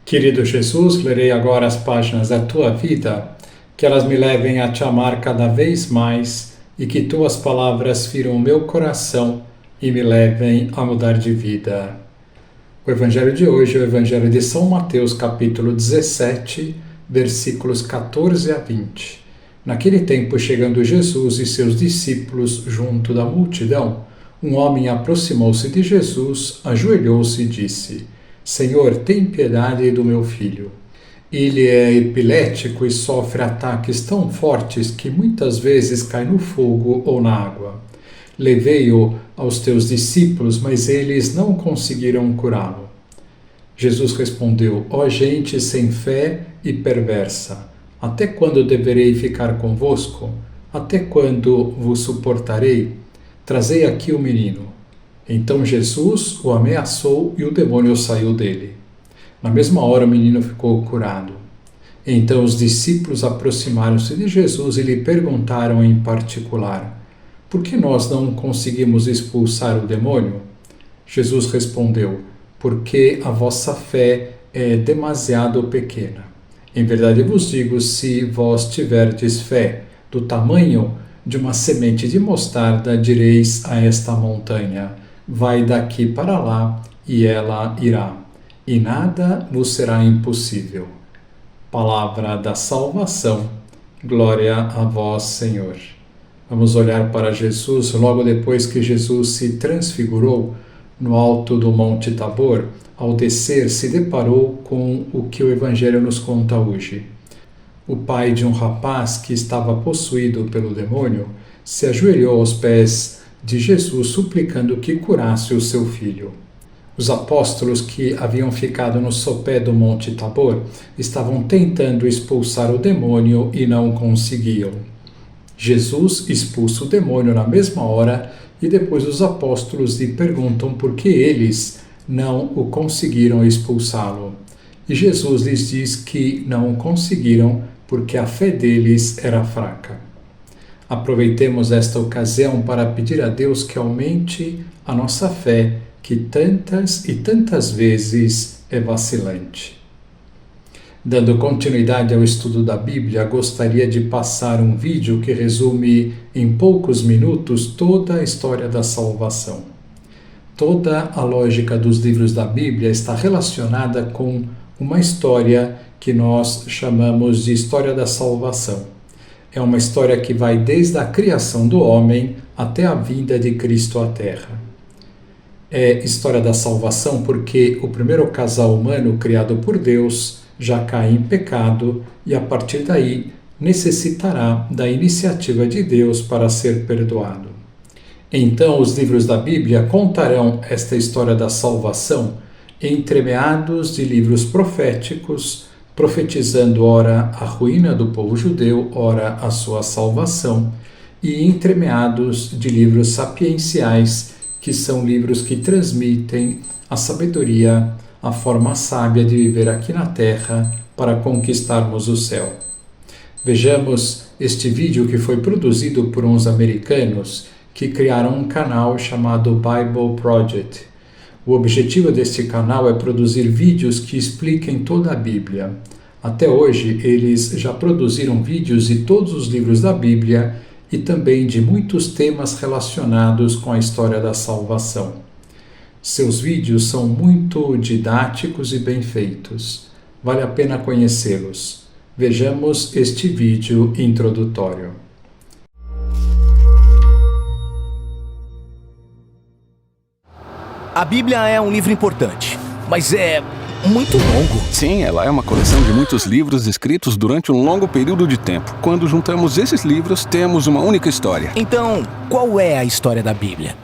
Querido Jesus, lerei agora as páginas da Tua vida, que elas me levem a Te amar cada vez mais e que Tuas palavras firam o meu coração e me levem a mudar de vida. O Evangelho de hoje é o Evangelho de São Mateus, capítulo 17, versículos 14 a 20. Naquele tempo, chegando Jesus e seus discípulos junto da multidão, um homem aproximou-se de Jesus, ajoelhou-se e disse: Senhor, tem piedade do meu filho. Ele é epilético e sofre ataques tão fortes que muitas vezes cai no fogo ou na água. Levei-o aos teus discípulos, mas eles não conseguiram curá-lo. Jesus respondeu: Ó gente sem fé e perversa, até quando deverei ficar convosco? Até quando vos suportarei? Trazei aqui o menino. Então Jesus o ameaçou e o demônio saiu dele. Na mesma hora o menino ficou curado. Então os discípulos aproximaram-se de Jesus e lhe perguntaram em particular: Por que nós não conseguimos expulsar o demônio? Jesus respondeu: Porque a vossa fé é demasiado pequena. Em verdade vos digo, se vós tiverdes fé do tamanho de uma semente de mostarda, direis a esta montanha: vai daqui para lá, e ela irá, e nada vos será impossível. Palavra da salvação. Glória a vós, Senhor. Vamos olhar para Jesus logo depois que Jesus se transfigurou no alto do Monte Tabor. Ao descer, se deparou com o que o Evangelho nos conta hoje. O pai de um rapaz que estava possuído pelo demônio se ajoelhou aos pés de Jesus, suplicando que curasse o seu filho. Os apóstolos que haviam ficado no sopé do Monte Tabor estavam tentando expulsar o demônio e não conseguiam. Jesus expulsa o demônio na mesma hora e depois os apóstolos lhe perguntam por que eles não o conseguiram expulsá-lo. E Jesus lhes diz que não o conseguiram porque a fé deles era fraca. Aproveitemos esta ocasião para pedir a Deus que aumente a nossa fé, que tantas e tantas vezes é vacilante. Dando continuidade ao estudo da Bíblia, gostaria de passar um vídeo que resume em poucos minutos toda a história da salvação. Toda a lógica dos livros da Bíblia está relacionada com uma história que nós chamamos de história da salvação. É uma história que vai desde a criação do homem até a vinda de Cristo à Terra. É história da salvação porque o primeiro casal humano criado por Deus já cai em pecado e a partir daí necessitará da iniciativa de Deus para ser perdoado. Então os livros da Bíblia contarão esta história da salvação entremeados de livros proféticos, profetizando ora a ruína do povo judeu, ora a sua salvação, e entremeados de livros sapienciais, que são livros que transmitem a sabedoria, a forma sábia de viver aqui na Terra para conquistarmos o céu. Vejamos este vídeo que foi produzido por uns americanos que criaram um canal chamado Bible Project. O objetivo deste canal é produzir vídeos que expliquem toda a Bíblia. Até hoje, eles já produziram vídeos de todos os livros da Bíblia e também de muitos temas relacionados com a história da salvação. Seus vídeos são muito didáticos e bem feitos. Vale a pena conhecê-los. Vejamos este vídeo introdutório. A Bíblia é um livro importante, mas é muito longo. Sim, ela é uma coleção de muitos livros escritos durante um longo período de tempo. Quando juntamos esses livros, temos uma única história. Então, qual é a história da Bíblia?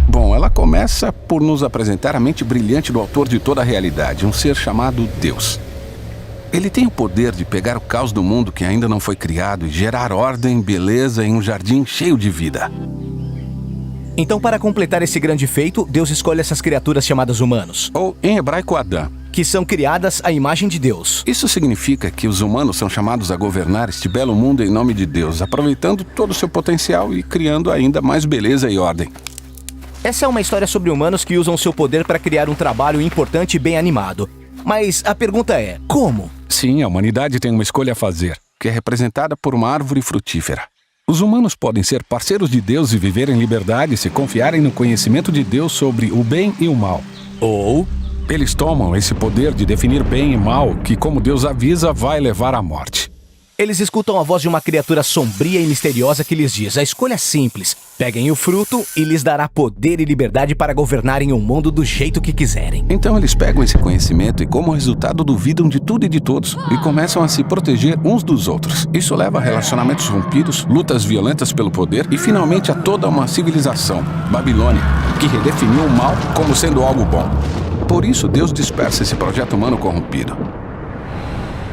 Bom, ela começa por nos apresentar a mente brilhante do autor de toda a realidade, um ser chamado Deus. Ele tem o poder de pegar o caos do mundo que ainda não foi criado e gerar ordem, beleza em um jardim cheio de vida. Então, para completar esse grande feito, Deus escolhe essas criaturas chamadas humanos. Ou, em hebraico, Adão. Que são criadas à imagem de Deus. Isso significa que os humanos são chamados a governar este belo mundo em nome de Deus, aproveitando todo o seu potencial e criando ainda mais beleza e ordem. Essa é uma história sobre humanos que usam seu poder para criar um trabalho importante e bem animado. Mas a pergunta é, como? Sim, a humanidade tem uma escolha a fazer, que é representada por uma árvore frutífera. Os humanos podem ser parceiros de Deus e viver em liberdade se confiarem no conhecimento de Deus sobre o bem e o mal. Ou eles tomam esse poder de definir bem e mal, que, como Deus avisa, vai levar à morte. eles escutam a voz de uma criatura sombria e misteriosa que lhes diz: a escolha é simples. Peguem o fruto e lhes dará poder e liberdade para governarem o mundo do jeito que quiserem. Então eles pegam esse conhecimento e, como resultado, duvidam de tudo e de todos e começam a se proteger uns dos outros. Isso leva a relacionamentos rompidos, lutas violentas pelo poder e, finalmente, a toda uma civilização, Babilônia, que redefiniu o mal como sendo algo bom. Por isso, Deus dispersa esse projeto humano corrompido.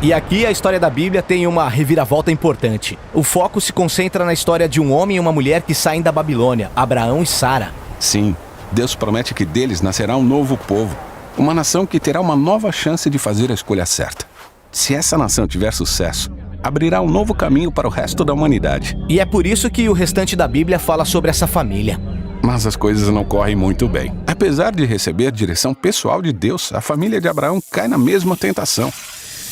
E aqui a história da Bíblia tem uma reviravolta importante. O foco se concentra na história de um homem e uma mulher que saem da Babilônia, Abraão e Sara. Sim, Deus promete que deles nascerá um novo povo, uma nação que terá uma nova chance de fazer a escolha certa. Se essa nação tiver sucesso, abrirá um novo caminho para o resto da humanidade. E é por isso que o restante da Bíblia fala sobre essa família. Mas as coisas não correm muito bem. Apesar de receber direção pessoal de Deus, a família de Abraão cai na mesma tentação.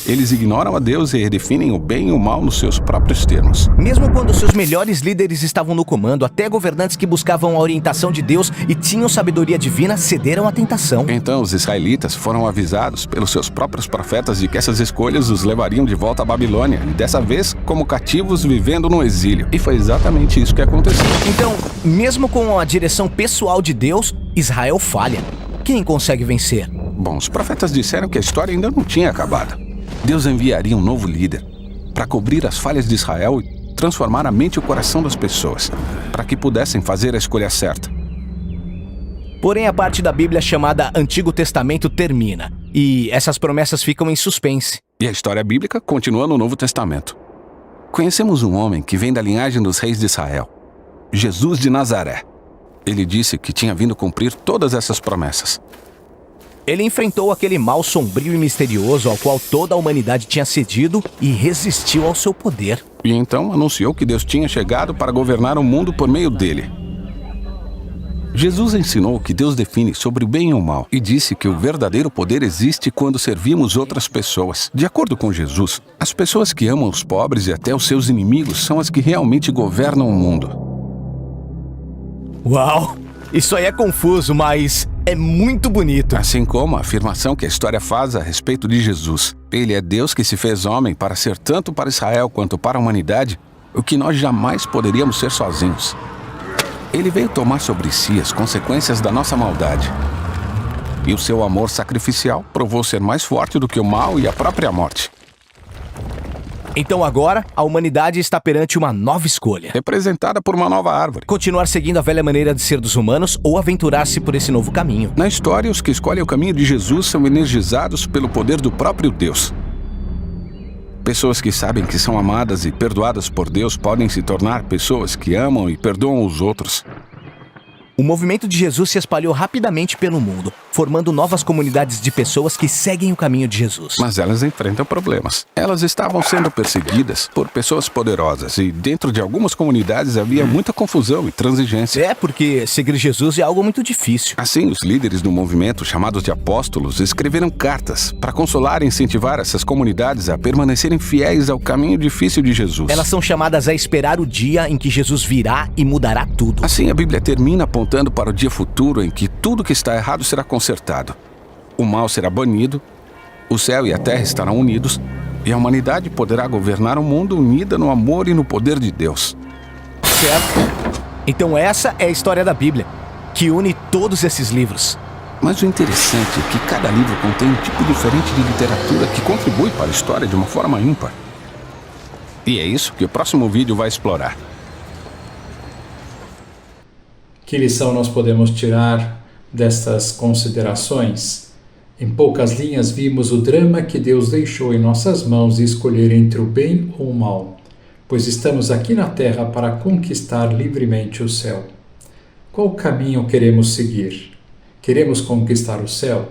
Eles ignoram a Deus e redefinem o bem e o mal nos seus próprios termos. Mesmo quando seus melhores líderes estavam no comando, até governantes que buscavam a orientação de Deus e tinham sabedoria divina cederam à tentação. Então os israelitas foram avisados pelos seus próprios profetas de que essas escolhas os levariam de volta à Babilônia, e dessa vez como cativos vivendo no exílio. E foi exatamente isso que aconteceu. Então, mesmo com a direção pessoal de Deus, Israel falha. Quem consegue vencer? Bom, os profetas disseram que a história ainda não tinha acabado. Deus enviaria um novo líder para cobrir as falhas de Israel e transformar a mente e o coração das pessoas, para que pudessem fazer a escolha certa. Porém, a parte da Bíblia chamada Antigo Testamento termina, e essas promessas ficam em suspense. E a história bíblica continua no Novo Testamento. Conhecemos um homem que vem da linhagem dos reis de Israel, Jesus de Nazaré. Ele disse que tinha vindo cumprir todas essas promessas. Ele enfrentou aquele mal sombrio e misterioso ao qual toda a humanidade tinha cedido e resistiu ao seu poder. E então anunciou que Deus tinha chegado para governar o mundo por meio dele. Jesus ensinou que Deus define sobre o bem e o mal e disse que o verdadeiro poder existe quando servimos outras pessoas. De acordo com Jesus, as pessoas que amam os pobres e até os seus inimigos são as que realmente governam o mundo. Uau! Isso aí é confuso, mas é muito bonito. Assim como a afirmação que a história faz a respeito de Jesus. Ele é Deus que se fez homem para ser tanto para Israel quanto para a humanidade o que nós jamais poderíamos ser sozinhos. Ele veio tomar sobre si as consequências da nossa maldade. E o seu amor sacrificial provou ser mais forte do que o mal e a própria morte. Então agora, a humanidade está perante uma nova escolha. Representada por uma nova árvore. Continuar seguindo a velha maneira de ser dos humanos ou aventurar-se por esse novo caminho. Na história, os que escolhem o caminho de Jesus são energizados pelo poder do próprio Deus. Pessoas que sabem que são amadas e perdoadas por Deus podem se tornar pessoas que amam e perdoam os outros. O movimento de Jesus se espalhou rapidamente pelo mundo, formando novas comunidades de pessoas que seguem o caminho de Jesus. Mas elas enfrentam problemas. Elas estavam sendo perseguidas por pessoas poderosas e dentro de algumas comunidades havia muita confusão e transigência. É, porque seguir Jesus é algo muito difícil. Assim, os líderes do movimento, chamados de apóstolos, escreveram cartas para consolar e incentivar essas comunidades a permanecerem fiéis ao caminho difícil de Jesus. Elas são chamadas a esperar o dia em que Jesus virá e mudará tudo. Assim, a Bíblia termina apontando para o dia futuro em que tudo que está errado será consertado. O mal será banido, o céu e a terra estarão unidos, e a humanidade poderá governar o mundo unida no amor e no poder de Deus. Certo? Então essa é a história da Bíblia, que une todos esses livros. Mas o interessante é que cada livro contém um tipo diferente de literatura que contribui para a história de uma forma ímpar. E é isso que o próximo vídeo vai explorar. Que lição nós podemos tirar destas considerações? Em poucas linhas, vimos o drama que Deus deixou em nossas mãos de escolher entre o bem ou o mal, pois estamos aqui na Terra para conquistar livremente o céu. Qual caminho queremos seguir? Queremos conquistar o céu?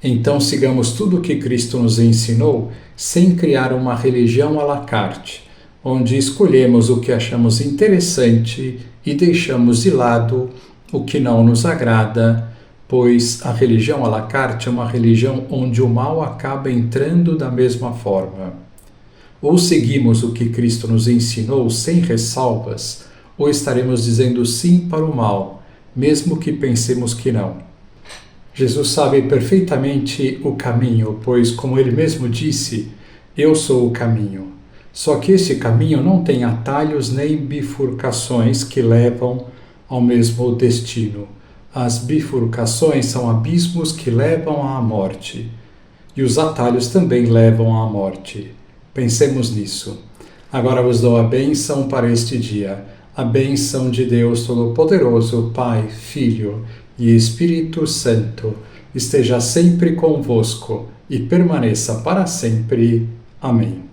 Então sigamos tudo o que Cristo nos ensinou, sem criar uma religião à la carte, onde escolhemos o que achamos interessante e deixamos de lado o que não nos agrada, pois a religião à la carte é uma religião onde o mal acaba entrando da mesma forma. Ou seguimos o que Cristo nos ensinou sem ressalvas, ou estaremos dizendo sim para o mal, mesmo que pensemos que não. Jesus sabe perfeitamente o caminho, pois, como ele mesmo disse, eu sou o caminho. Só que esse caminho não tem atalhos nem bifurcações que levam ao mesmo destino. As bifurcações são abismos que levam à morte. E os atalhos também levam à morte. Pensemos nisso. Agora vos dou a bênção para este dia. A bênção de Deus Todo-Poderoso, Pai, Filho e Espírito Santo, esteja sempre convosco e permaneça para sempre. Amém.